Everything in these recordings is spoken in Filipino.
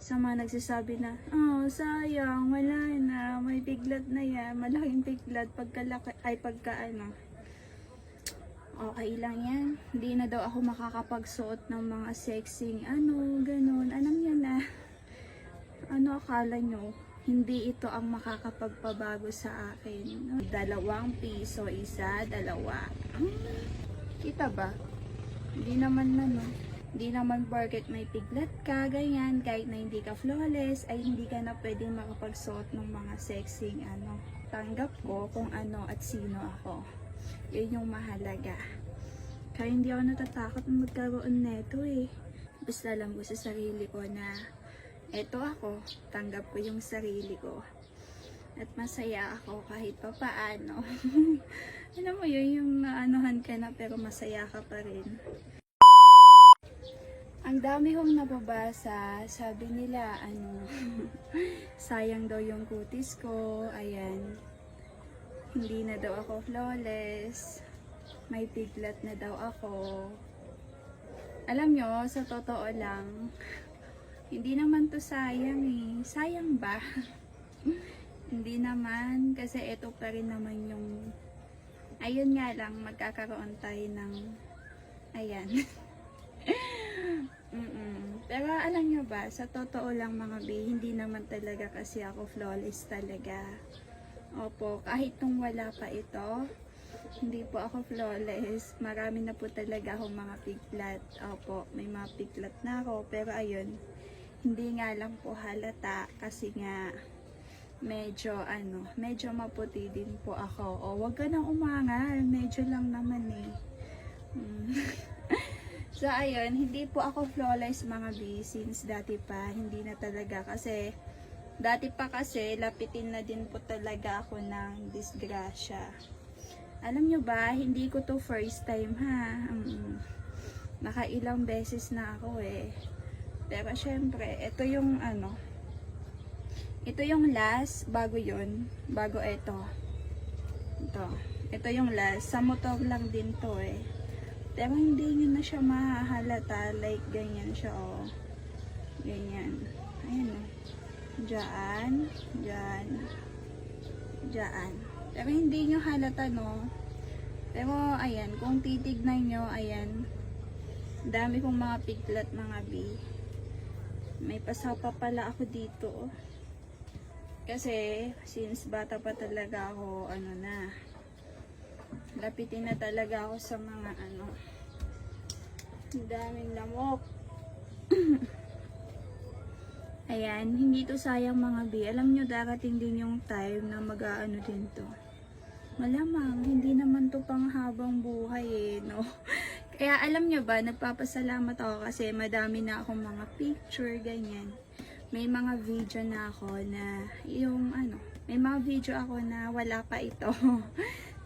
Sa mga nagsasabi na, oh, sayang, wala na, may piglat na yan, malaking piglat, pagkalaki, ay pagka ano. Okay lang yan. Hindi na daw ako makakapagsuot ng mga sexing, ano, ganun. Alam niyo na, ano akala nyo? Hindi ito ang makakapagpabago sa akin. 2 piso, isa, 2. Kita ba? Hindi naman ano. Hindi naman porket may piglat ka, ganyan, kahit na hindi ka flawless, ay hindi ka na pwedeng makapagsuot ng mga sexing, ano. Tanggap ko kung ano at sino ako. Yun yung mahalaga. Kaya hindi ako natatakot na magkaroon neto eh. Basta alam ko sa sarili ko na eto ako, tanggap ko yung sarili ko. At masaya ako kahit pa paano. Alam mo yun, yung naanuhan ka na pero masaya ka pa rin. Ang dami kong nababasa, sabi nila, ano, sayang daw yung kutis ko, ayan. Hindi na daw ako flawless. May piglat na daw ako. Alam nyo, sa totoo lang, hindi naman to sayang eh. Sayang ba? Hindi naman, kasi ito pa rin naman yung, ayun nga lang, magkakaroon tayo ng, ayan. Pero alam nyo ba, sa totoo lang mga B, hindi naman talaga kasi ako flawless talaga. Opo, kahit nung wala pa ito, hindi po ako flawless. Marami na po talaga akong mga piglat. Opo, may mga piglat na ako. Pero ayun, hindi nga lang po halata kasi nga medyo medyo maputi din po ako. O, wag ka nang umangal. Medyo lang naman eh. So ayun, hindi po ako flawless mga B since dati pa, hindi na talaga kasi dati pa kasi lapitin na din po talaga ako ng disgrasya. Alam nyo ba, hindi ko to first time ha. Nakailang beses na ako eh. Pero syempre, ito yung ito yung last, bago yun, bago ito. Ito yung last, sa motor lang din to eh. Pero hindi nyo na siya mahahalata. Like, ganyan siya, oh. Ganyan. Ayan, oh. Diyan. Diyan. Diyan. Pero hindi nyo halata, no? Pero, ayan. Kung titignan nyo, ayan. Dami kong mga piglat, mga B. May pasapa pala ako dito, oh. Kasi, since bata pa talaga ako, lapitin na talaga ako sa mga daming lamok. Ayan, hindi to sayang mga B. Alam nyo, darating din yung time na mag-aano din to. Malamang, hindi naman to pang habang buhay eh, no? Kaya alam nyo ba, nagpapasalamat ako kasi madami na akong mga picture, ganyan. May mga video na ako na, may mga video ako na wala pa ito.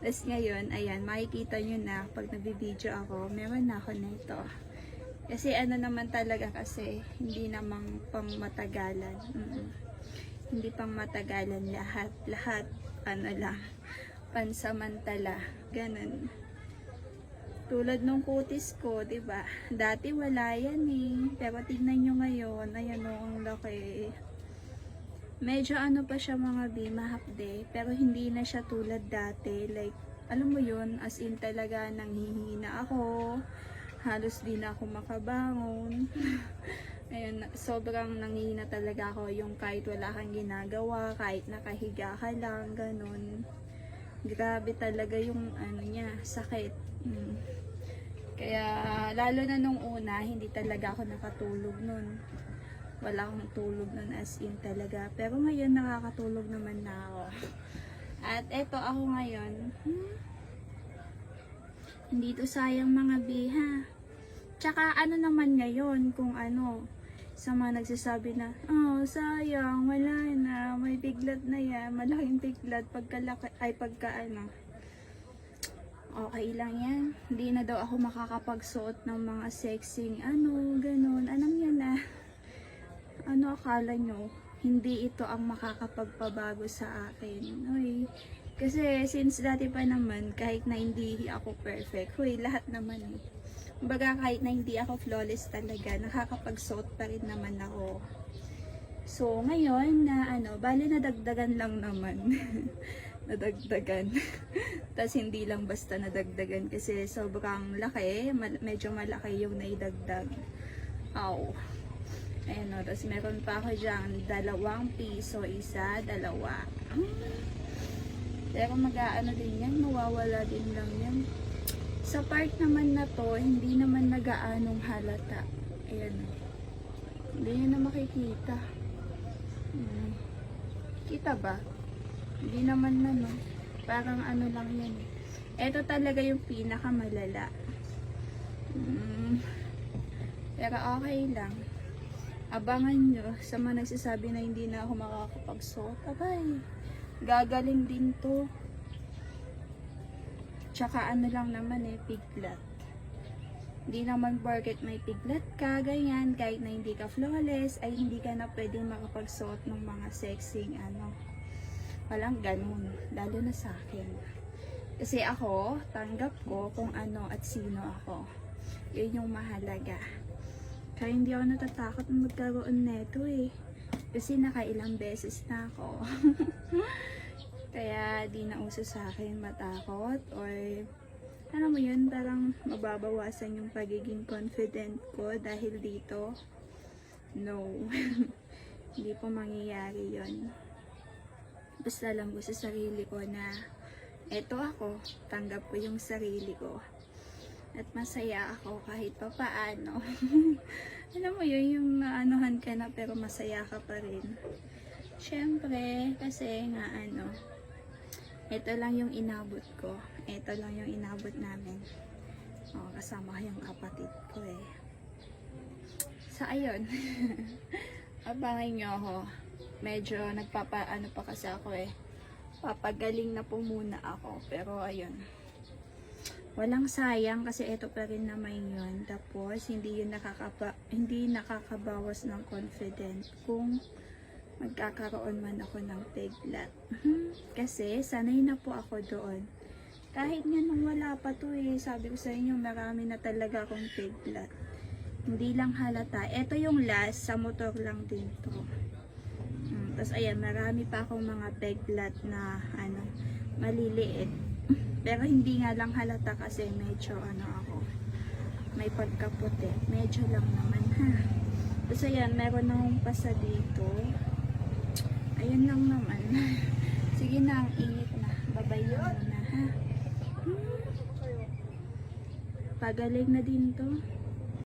Tapos ngayon, ayan, makikita nyo na pag nabibideo ako, meron na ako nito. Kasi naman talaga kasi, hindi namang pang matagalan. Hindi pang matagalan lahat. Lahat, lang, pansamantala. Ganun. Tulad nung kutis ko, diba? Dati wala yan eh. Pero tignan nyo ngayon, ayan o, ang laki. Medyo pa siya mga B, mahapde, pero hindi na siya tulad dati. Like, alam mo yun, as in talaga nanghihina ako. Halos di na ako makabangon. Ayun, sobrang nanghihina talaga ako. Yung kahit wala kang ginagawa, kahit nakahiga ka lang, ganun. Grabe talaga yung niya, sakit. Kaya, lalo na nung una, hindi talaga ako nakatulog nun. Wala akong tulog nun as in talaga. Pero ngayon nakakatulog naman na ako. At eto ako ngayon. Hindi to sayang mga B ha. Tsaka naman ngayon kung sa mga nagsasabi na, oh sayang, wala na, may piglat na yan, malaking piglat, pagkalaki, ay pagka okay lang yan. Hindi na daw ako makakapagsuot ng mga sexing, ganun. Alam niyo na. Akala nyo, hindi ito ang makakapagpabago sa akin. Uy, kasi since dati pa naman, kahit na hindi ako perfect, lahat naman eh. Kumbaga kahit na hindi ako flawless talaga, nakakapagsuot pa rin naman ako. So, ngayon na bali nadagdagan lang naman. Nadagdagan. Tapos hindi lang basta nadagdagan kasi sobrang laki, medyo malaki yung naidagdag. Aw. Ayan o, tapos meron pa ako dyan, 2 piso, isa, 2. Pero mag-aano din yan, mawawala din lang yan. Sa part naman na to, hindi naman nag-aanong halata. Ayan o. Hindi nyo na makikita. Kita ba? Hindi naman na, no? Parang ano lang yan. Ito talaga yung pinakamalala. Pero okay lang. Abangan nyo sa mga nagsasabi na hindi na ako makakapagsuot. Abay, gagaling din to. Tsaka ano lang naman piglat. Hindi naman porket may piglat ka, ganyan, kahit na hindi ka flawless, ay hindi ka na pwedeng makapagsuot ng mga sexing walang ganun, lalo na sa akin. Kasi ako, tanggap ko kung ano at sino ako. Yun yung mahalaga. Kaya hindi ako natatakot na magkaroon neto kasi nakailang beses na ako. Kaya di na uso sa akin matakot or alam mo yun, parang mababawasan yung pagiging confident ko dahil dito. No. Hindi po mangyayari yun. Basta lang ko sa sarili ko na eto ako, tanggap ko yung sarili ko. At masaya ako kahit pa paano. Alam mo yun, yung naanuhan ka na pero masaya ka pa rin. Siyempre, kasi nga ito lang yung inabot ko. Ito lang yung inabot namin. Kasama yung kapatid ko So, ayun. Abangan nyo ako. Medyo nagpapaano pa kasi ako papagaling na po muna ako. Pero, ayun. Walang sayang kasi ito pa rin naman yun. Tapos, hindi nakakabawas ng confidence kung magkakaroon man ako ng piglat. Kasi, sanay na po ako doon. Kahit nga nung wala pa to sabi ko sa inyo, marami na talaga akong piglat. Hindi lang halata. Ito yung last, sa motor lang din to. Tapos ayan, marami pa akong mga piglat na maliliit. Pero hindi nga lang halata kasi medyo ako, may pagkaputi. Medyo lang naman Tapos ayan, meron akong pasa dito. Ayun lang naman. Sige na, ang init na. Babayo na Pagaling na din to.